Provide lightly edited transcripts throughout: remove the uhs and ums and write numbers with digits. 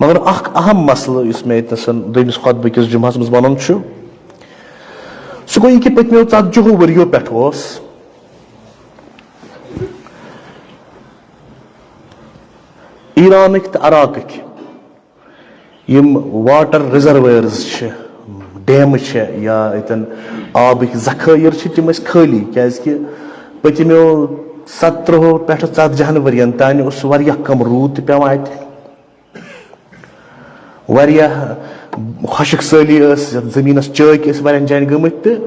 مگر اخ اہم مسئلہ اس میں اتنسن دویمس خطبہ کس جمعہس مز ونن چھُ سُہ گوٚو یہِ کہِ پٔتمیو 40 ؤرِیو پٮ۪ٹھ اوس ایرانٕکۍ تہٕ عراقٕکۍ یِم واٹر ریزرویئرز چھِ ڈیمہٕ چھِ یا ییٚتٮ۪ن آبٕکۍ ذخٲیر چھِ تِم ٲسۍ خٲلی کیازکہِ پٔتمیو 17 پٮ۪ٹھ 40 ؤرین تانۍ اوس واریاہ کم روٗد تہِ پیٚوان اَتہِ واریاہ خۄشک سٲلی ٲس یتھ زٔمیٖنس چٲکۍ ٲسۍ واریاہن جاین گٔمٕتۍ تہٕ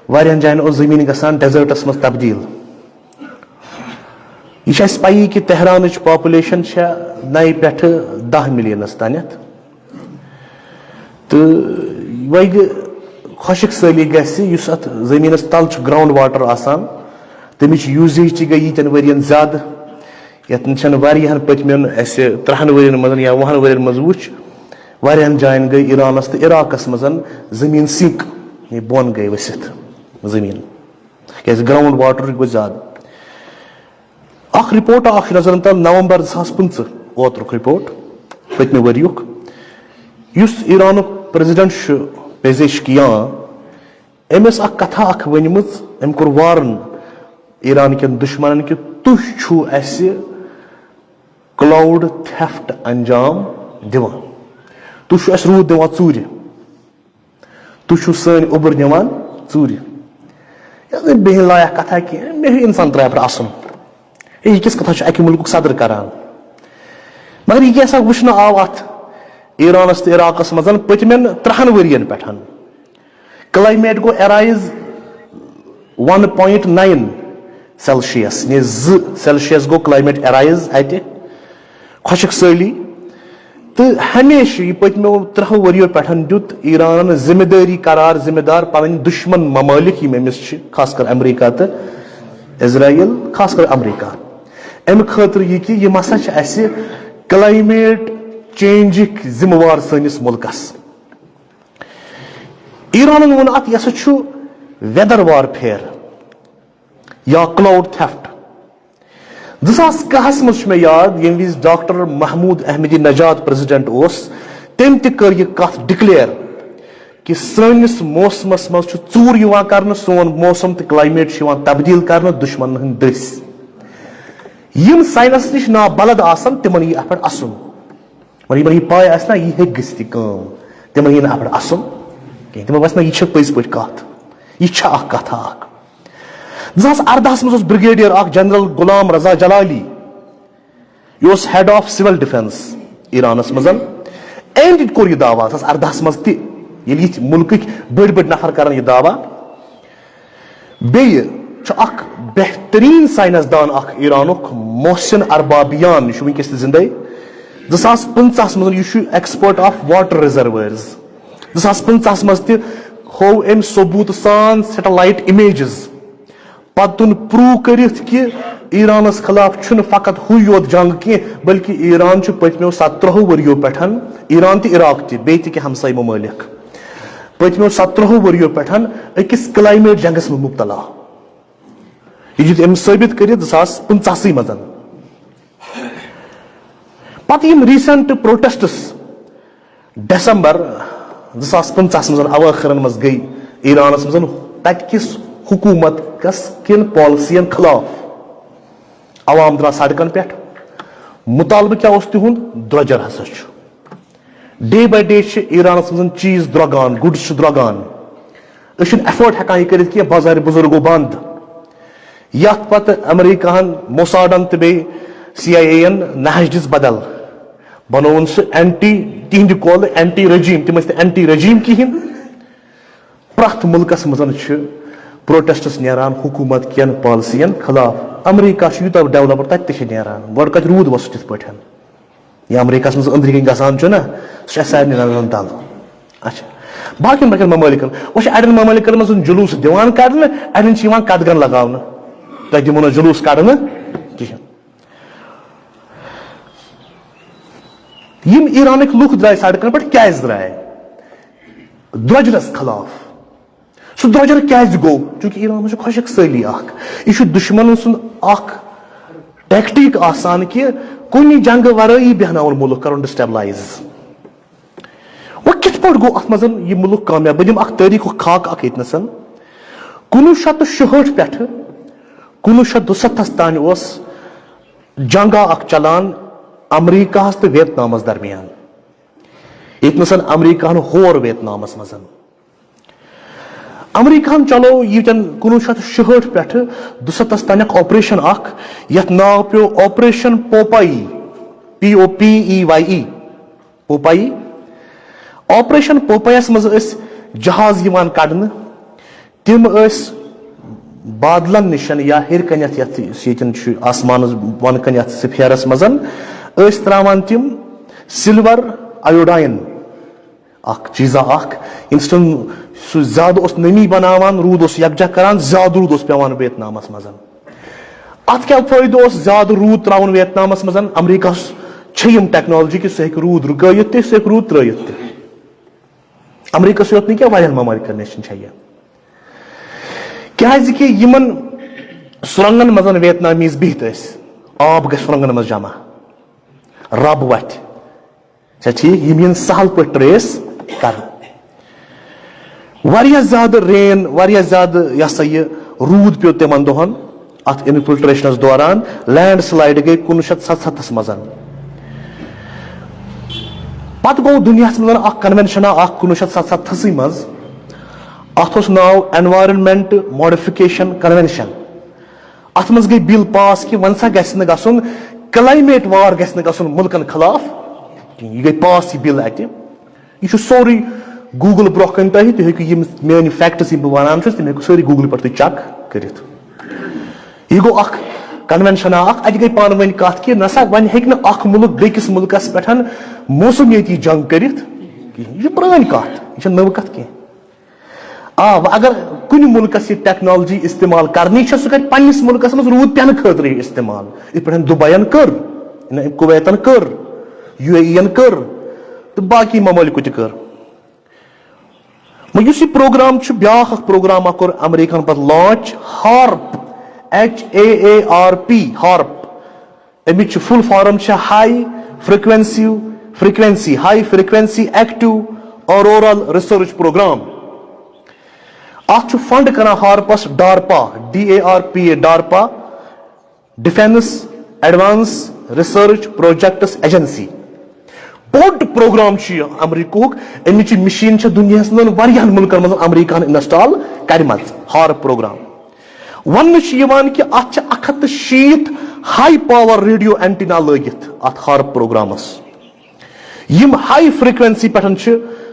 واریاہن جاین اوس زٔمیٖن گژھان ڈیزٲٹس منٛز تبدیٖل یہ چھِ اَسہِ پَیی کہِ تہرانٕچ پاپولیشن چھےٚ 9 پٮ۪ٹھ 10 ملینس تانٮ۪تھ تہٕ وۄنۍ خۄشک سٲلی گژھِ یُس اتھ زٔمیٖنس تل چھُ گراوُنڈ واٹر آسان تمِچ یوٗزیج تہِ گٔے ییٖتٮ۪ن ؤرین زیادٕ یتھ چھنہٕ واریاہن پٔتمٮ۪ن اَسہِ 30 ؤرین منٛز یا 20 ؤرین منٛز وٕچھ واریاہن جاین گٔے ایرانس تہٕ عراقس منٛز زٔمیٖن سِنک بۄن گٔے ؤسِتھ زٔمیٖن کیازِ گراوُنڈ واٹر گوٚو زیادٕ اکھ رِپورٹ اکھ نظرن تل نومبر 2015 اوترُک رِپورٹ پٔتمہِ ؤریُک یُس ایرانُک پریزیڈنٹ چھُ پیزیشکیان أمۍ ٲس اکھ کتھا اکھ ؤنمٕژ أمۍ کوٚر وارن ایران کٮ۪ن دُشمنن کہِ تُہۍ چھُو اَسہِ کلاوُڈ تھیفٹ انجام دِوان تُہۍ چھُو اَسہِ روٗد دِوان ژوٗرِ تُہۍ چھُو سٲنۍ اوٚبُر نِوان ژوٗرِ یۄس نہٕ بیٚہنۍ لایق کتھا کینٛہہ مےٚ ہیٚو انسان ترٛایہِ پٮ۪ٹھ اَسُن یہِ کِژھ کتھا چھُ اکہِ مُلکُک صدر کران مگر یہِ کیٛاہ سا وٕچھنہٕ آو اتھ ایرانس تہٕ عراقس منٛز پٔتمٮ۪ن 30 ؤرین پٮ۪ٹھ کلایمیٹ گوٚو ایرایز 1.9 سیلشیس یعنی 2 سیلشیس گوٚو کلایمیٹ ایرایز اتہِ خۄشک سٲلی تہٕ ہمیشہٕ یہِ پٔتمیو 30 ؤرِیو پٮ۪ٹھ دیُت ایرانن ذمہٕ دٲری قرار ذمہٕ دار پنٕنۍ دُشمن ممٲلِک یِم أمِس چھِ خاص کر امریکہ تہٕ اسرائیل خاص کر امریکہ امہِ خٲطرٕ یہِ کہِ یِم ہسا چھِ اَسہِ کلایمیٹ چینجٕکۍ ذمہٕ وار سٲنِس مُلکس ایرانن ووٚن اتھ یہِ ہسا چھُ ویدر وارفیر یا کلاوُڈ تھیفٹ 2010 منٛز چھُ مےٚ یاد ییٚمہِ وِزِ ڈاکٹر محموٗد احمدی نجاد پریزیڈنٹ اوس تٔمۍ تہِ کٔر یہِ کتھ ڈِکلیئر کہِ سٲنِس موسمس منٛز چھُ ژوٗر یِوان کرنہٕ سون موسم تہٕ کلایمیٹ چھُ یِوان تبدیٖل کرنہٕ دُشمنن ہٕنٛدۍ دٔسۍ یِم ساینس نِش نابلد آسن تِمن یی اتھ پٮ۪ٹھ اَسُن وۄنۍ یِمن یہِ پاے آسہِ نا یہِ ہیٚکہِ گٔژھِتھ یہِ کٲم تِمن یی نہٕ اتھ پٮ۪ٹھ اَسُن کینٛہہ تِمن باسہِ نا یہِ چھِ پٔزۍ پٲٹھۍ کتھ یہِ چھےٚ اکھ کتھا اکھ 2018 منٛز اوس برگیڈیئر اکھ جنرل غلام رضا جلالی یہِ اوس ہیڈ آف سِول ڈِفینس ایرانس منٛز أمۍ تہِ کوٚر یہِ دعوا 2018 منٛز تہِ ییٚلہِ یِتھۍ مُلکٕکۍ بٔڑۍ بٔڑۍ نفر کرن یہِ دعوا بیٚیہِ چھُ اکھ بہتریٖن ساینس دان اکھ ایرانُک محسن اربابیان یہِ چھُ وٕنکیٚس تہِ زِندے 2015 منٛز یہِ چھُ ایکسپٲرٹ آف واٹر ریزرویئرز 2015 منٛز تہِ ہوو أمۍ ثوبوٗت سان سیٹلایٹ اِمیجز پتہٕ تُن پروٗو کٔرِتھ کہِ ایرانس خلاف چھُنہٕ فقط ہُے یوت جنگ کینٛہہ بلکہِ ایران چھُ پٔتمیو 17 ؤرِیو پٮ۪ٹھ ایران تہٕ عراق تہِ بیٚیہِ تہِ کینٛہہ ہمساے ممٲلِک پٔتمیو 17 ؤرِیو پٮ۪ٹھ أکِس کلایمیٹ جنگس منٛز مُبتلا یہِ دیُت أمۍ ثٲبت کٔرِتھ 2015 منٛز پتہٕ یِم ریٖسنٹ پروٹیسٹس ڈیسمبر 2015 منٛز اواخرن منٛز گٔے ایرانس منٛز تتہِ کِس حکوٗمت کٮ۪ن پالسین خلاف عوام درٛاو سڑکن پٮ۪ٹھ مُطالبہٕ کیٛاہ اوس تِہُنٛد درٛۄجر ہسا چھُ ڈے باے ڈے چھِ ایرانس منٛز چیٖز درٛوگان گُڈٕس چھِ درٛوگان أسۍ چھِنہٕ ایفٲرڈ ہٮ۪کان یہِ کٔرِتھ کینٛہہ بازارِ بُزرگ گوٚو بنٛد یتھ پتہٕ امریکہن موساڈن تہٕ بیٚیہِ CIA ین نہج دِژ بدل بنووُن سُہ اینٹی تِہنٛدِ کولہٕ اینٹی رجیٖم تِم ٲسۍ نہٕ اینٹی رجیٖم کِہینۍ پرٛٮ۪تھ مُلکس منٛز چھِ پروٹیسٹس نیران حکوٗمت کٮ۪ن پالسین خلاف امریکہ چھُ یوٗتاہ ڈیولپر تتہِ تہِ چھِ نیران گۄڈٕ کتہِ روٗد وۄس تِتھ پٲٹھۍ یہِ امریکہس منٛز أنٛدرۍ کِنۍ گژھان چھُ نا سُہ چھُ اَسہِ سارنٕے نظرن تل اچھا باقین باقین ممٲلِکن وۄنۍ چھِ اڑٮ۪ن ممٲلِکن منٛز جلوٗس دِوان کڑنہٕ اڑٮ۪ن چھِ یِوان قدغن لگاونہٕ تۄہہِ دِمو نہٕ جلوٗس کڑنہٕ کِہینۍ یِم ایرانٕکۍ لُکھ درٛاے سڑکن پٮ۪ٹھ کیازِ درٛاے درٛوجرس خلاف سُہ درٛوجر کیازِ گوٚو چوٗنکہِ ایرانس چھُ خۄشک سٲلی اکھ یہِ چھُ دُشمنن سُنٛد اکھ ٹیکٹیٖک آسان کہِ کُنہِ جنگہٕ ورٲیی بیہناوُن مُلک کرُن ڈسٹیبلایز پہ گو ات مز یہ ملک کامیاب بہ دم اخ تاریخ خاک اخ یتنسن 1966 پہ 1967 تان اس جنگا اخ چلان امریکہ تو ویتنامس درمیان یتنسن امریکہ ہور ویتنامس مزن امریکہ چلو یتن 1966 پہ 1967 تان آپریشن اخ یت ناو پیو آپریشن پوپائی POPEYE پوپائی آپریشن پوپایس مز جہاز یوان کڑن تم بادلن نشن یا ہر کنیت یتن آسمان بن کنیت سفیرس مزن تراوان تم سلور ایوڈائن اخ چیزا اخ انسٹن سہ زیادہ اس نمی بناوان رود اس یکجہ کران زیادہ رود اس پیوان ویتنامس مزن ات کیا فائدہ اس زیادہ رود تراون ویتنامس مزن امریکہ چھم ٹیکنالوجی کہ سہ ہیکہ رود رکایت تہ سہ ہیکہ رود ترایت تہ امریکہ یوت نہیں کیا واریاہن ممالکن نشن چھے کیازِ کہ یمن سرنگن مزن ویتنامیز بہت آب گژھِ سرنگن مز جمع رب وتھ ٹھیک یم سہل پہ ٹریس کر واریاہ زیادہ رین واریاہ زیادہ یہ سا یہ رود پیو تمن دہن ات انفلٹریشنس دوران لینڈ سلائڈ گئی 1977 مزن پتہ گو دنیا مز اخ کنونشنا اخ 1977 مز ات ناو انوائرمنٹ ماڈیفکیشن کنونشن ات مز گئی بل پاس کہ ون سا گھس گھن کلائمیٹ وار گھس گھن ملکن خلاف یہ گئی پاس یہ بل اتہ یہ سوری گوگل برو کن تہ تھی ہیکو یم میانی فیکٹس بہ ونان چھس تم ہیکو سوری گوگل پہ چیک کرت یہ گو اخ کنونشنا اخ ات گئی پان ون کت کہ نسا ون ہیک نہ اخ ملک بیکس ملکس پہ موسمیاتی جنگ کرت یہ پران کت یہ نو کت کی اگر کن ملکس یہ ٹیکنالوجی استعمال کرنی سہ کر پنس ملکس مز رود پین خاطر استعمال یہ پہ دبین کر کویتن کر UAE کر تو باقی ممالکو تہ کر اس یہ پروگرام بیاا پروگرام کور امریکہ پہ لانچ ہارپ HAARP ہارپ امیک full form high frequency active auroral research program ات فنڈ کران ہارپس DARPA DARPA defense advanced research projects agency بوڑ پروگرام امریکہ امیچ مشین دنیا واریاہن ملکن مز امریکہ انسٹال کرم ہارپ پروگرام ون کہ ات 160 ہائی پاور ریڈیو اینٹینا لگت ات ہارپ پروگرامس یم ہائی فریکوینسی پہ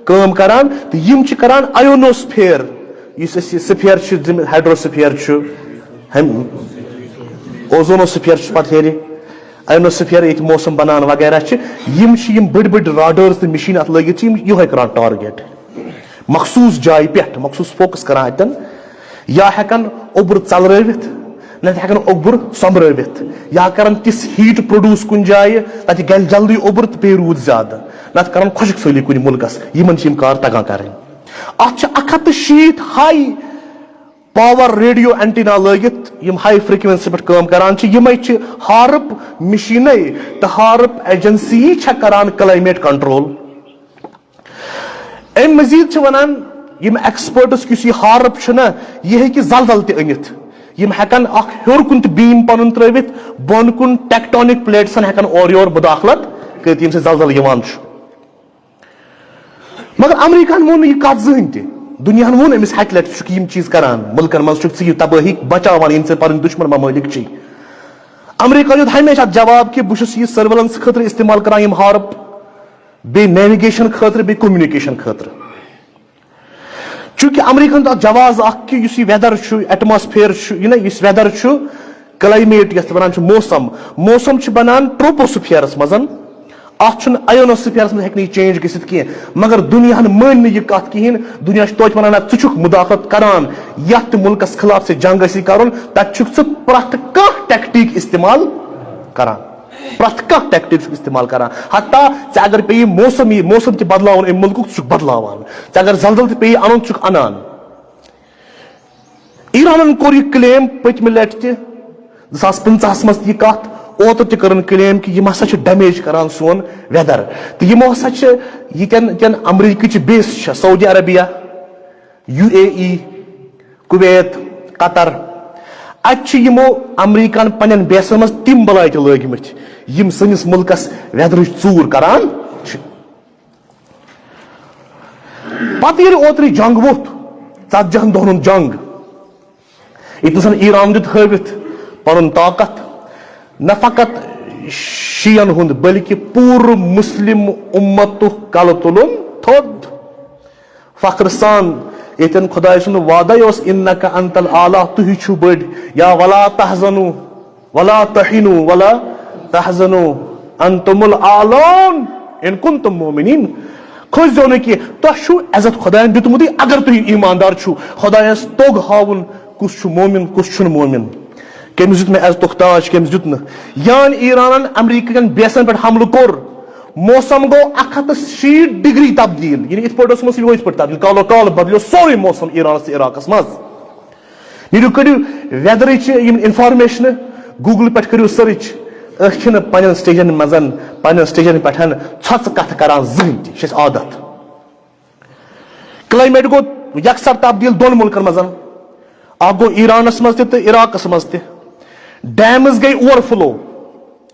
کام کران تو یم کران آیونوسفیر اس سفیر ہائیڈروسفیر اوزونوسفیر پتہ ہیرِ آیونوسفیر یہ موسم بنان وغیرہ یم بڑ بڑ راڈرز تو مشین ات لگت یہ کران ٹارگیٹ مخصوص جائے پہ مخصوص فوکس کران اتن یا ہیکن اوبر ژلرٲوِتھ نہ ہیکن اوبر سومبرٲوِتھ یا کران تس ہیٹ پروڈیوس کن جائے تتہ گل جلدی اوبر تو پی روٗد زیادہ نہ کران خۄشک سٲلی کُنہِ مُلکس یمن یم کار تگان کرٕنۍ ات 160 ہائی پاور ریڈیو اینٹینا لگت یم ہائی فریکوینسی پہ کام کران یمے ہارپ مشینے تو ہارپ ایجنسی کران کلائمیٹ کنٹرول ام مزید ونان یم ایکسپرٹس کس یہ ہارپ نا یہ ہیکہ زلزل تہ أنِتھ یم ہیکن اخ ہیور کن تہ بیم پنن ترٲوِتھ بۄن کن ٹیکٹونک پلیٹسن ہیکن اور یور مداخلت کرت یم زلزل یوان مگر امریکہ وون یہ کت زہن تہ دنیا وون امس ہکہ لٹہ یم چیز کران ملکن مز ژٕ تباہی بچاوان یم ژےٚ پنٕنۍ دشمن ممالک چھی امریکہ دیت ہمیشہ جواب کہ بہٕ چھُس یہ سرویلنس خاطر استعمال کران یم ہارپ بیٚیہِ نیویگیشن خاطر بیٚیہِ کومنیکیشن خاطر چونکہ امریکہ جواز اخ کہ اس ویدر ایٹماسفیر اس ویدر کلائمیٹ یتھ ونان موسم بنان ٹروپوسفیرس مز ات آیونوسفیرس مز ہیکہ چینج گژھِتھ کی مگر دنیا مان یہ کت کہین دنیا توتہِ ونان ژٕ چھُکھ مداخلت کران یتھ تہِ ملکس خلاف ژےٚ جنگ آسی کرُن تتہِ چھُکھ ژٕ پرٛٮ۪تھ کانٛہہ ٹیکٹیک استعمال کران پرٛٮ۪تھ کانٛہہ ٹیکٹیک استعمال کران حتیٰ ژےٚ اگر پیٚیہِ موسم تہِ بدلاوُن امہِ ملکُک ژٕ چھُکھ بدلاوان ژےٚ اگر زلزل تہِ پیٚیہِ انُن ژٕ چھُکھ انان ایرانن کوٚر یہِ کلیم پٔتمہِ لٹہِ تہِ 2015 مز یہ کت اوتر تہ کرن کلیم کہ یم ہسا چھ ڈیمیج کران سون ویدر تہ یمو ہسا چھ یتن امریکہ بیس چھ سعودی عربیہ UAE کویت قطر ات یمو امریکن پنن بیسن مز تم بلاے تہ لگمت یم سنس ملکس ویدرچ ژور کران چھ پتہ ییٚلہِ اوترٕ جنگ ووٚتھ 40 دۄہن جنگ ییٚتنس ایران دیُت ہٲوِتھ پنُن طاقت نہ فقط شیعن ہُنٛد بلکہ پوٗرٕ مسلم امتُک کلہٕ تُلُن تھوٚد فخر سان ییٚتٮ۪ن خۄداے سُنٛد وعدے اوس اِنکَ انت العالیٰ تُہۍ چھِو بٔڑۍ یا ولا تحزنوا ولا تہنوا ولا تحزنوا انتم العالون ان کنتم مؤمنین کھوژیو نہٕ کینٛہہ تۄہہِ چھُو عزت خۄدایَن دیُتمُتٕے اگر تُہۍ ایٖماندار چھِو خۄدایَس توٚگ ہاوُن کُس چھُ مومِن کُس چھُنہٕ مومِن کٔمِس دیُت مےٚ عزتُک تاج کٔمِس دیُت نہٕ یان ایرانن امریکہ کٮ۪ن بیسن پٮ۪ٹھ حملہٕ کوٚر موسم گوٚو 160 ڈگری تبدیل یعنی یِتھ پٲٹھۍ اوس موسم یِتھ پٲٹھۍ تبدیل کالو کال بدلیو سورُے موسم ایرانس تہٕ عراقس منٛز نیٖرِو کٔڑِو ویدرٕچ یِم انفارمیشنہٕ گوٗگلہٕ پٮ۪ٹھ کٔرِو سٔرٕچ أسۍ چھِنہٕ پننٮ۪ن سٹیجن منٛز پننٮ۪ن سٹیجن پٮ۪ٹھ ژھۄژٕ کتھٕ کران زٕہٕنۍ تہِ یہِ چھِ اَسہِ عادت کلایمیٹ گوٚو یکسر تبدیل دۄن مُلکن منٛز اکھ گوٚو ایرانس منٛز تہِ تہٕ عراقس منٛز تہِ ڈیمز گٔے اوور فلو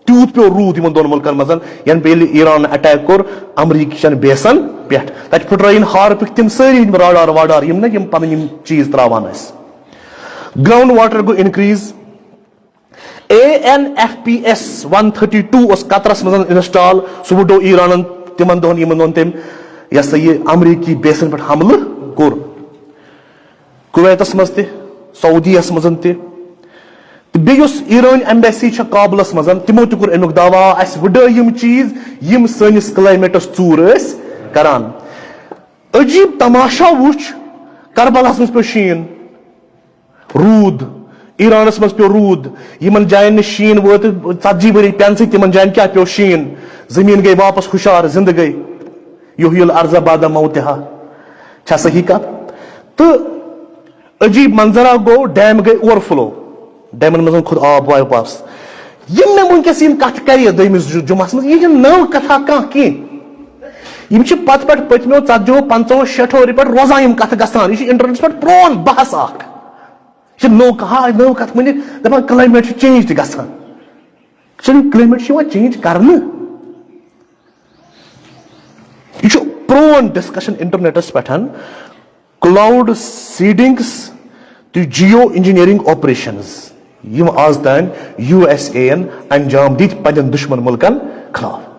تیوٗت پیوٚو روٗد یِمن دۄن مُلکن منٛز ینہٕ ییٚلہِ ایران اٹیک کوٚر امریکہچٮ۪ن بیسن پٮ۪ٹھ تتہِ پھٕٹرٲیِن ہارپٕکۍ تِم سٲری راڈار واڈار یِم نہ یِم پنٕنۍ یِم چیٖز تراوان ٲسۍ گراوُنڈ واٹر گوٚو انکریٖز ANFPS 132 اوس قطرس منٛز انسٹال سُہ وٕڈو ایرانن تِمن دۄہن یِمن دۄہن تٔمۍ یہِ ہسا یہِ امریکی بیسن پٮ۪ٹھ حملہٕ کوٚر کویتس منٛز تہِ سعودیس منٛز تہِ تہٕ بیٚیہِ یُس ایرٲنۍ ایمبیسی چھےٚ کابلس منٛز تِمو تہِ کوٚر امیُک دعوا اسہِ وٕڈٲے یِم چیٖز یِم سٲنِس کلایمیٹس ژوٗر ٲسۍ کران عجیٖب تماشا وٕچھ کربلاہس منٛز پیوٚو شیٖن روٗد ایرانس منٛز پیوٚو روٗد یِمن جاین نہٕ شیٖن ووت 40 ؤری پینسٕے تِمن جاین کیٛاہ پیوٚو شیٖن زٔمیٖن گٔے واپس ہُشار زنٛدٕ گٔے یُحیی الارض بعد موتہا چھا صحیح کتھ تہٕ عجیٖب منظرا گوٚو ڈیم گٔے اوور فلو ڈیمن منٛز کھوٚت آب واپس یِم مےٚ وٕنکیٚس یِم کتھٕ کرِ دوٚیمِس جُمعس منٛز یہِ چھِ نٔو کتھا کانٛہہ کینٛہہ یِم چھِ پتہٕ پٮ۪ٹھ پٔتمیو 40 50 60 ؤری پٮ۪ٹھ روزان یِم کتھٕ گژھان یہِ چھِ انٹرنیٹس پٮ۪ٹھ پرون بحث اکھ یہِ چھِ نٔو کتھ ؤنِتھ دپان کلایمیٹ چھُ چینج تہِ گژھان کلایمیٹ چھُ یِوان چینج کرنہٕ یہ پرون ڈسکشن انٹرنیٹس پٮ۪ٹھ کلاؤڈ سیڈنگس تو جیو انجینئرنگ آپریشنز یم آز تام USA ین انجام دِتۍ پننٮ۪ن دشمن ملکن خلاف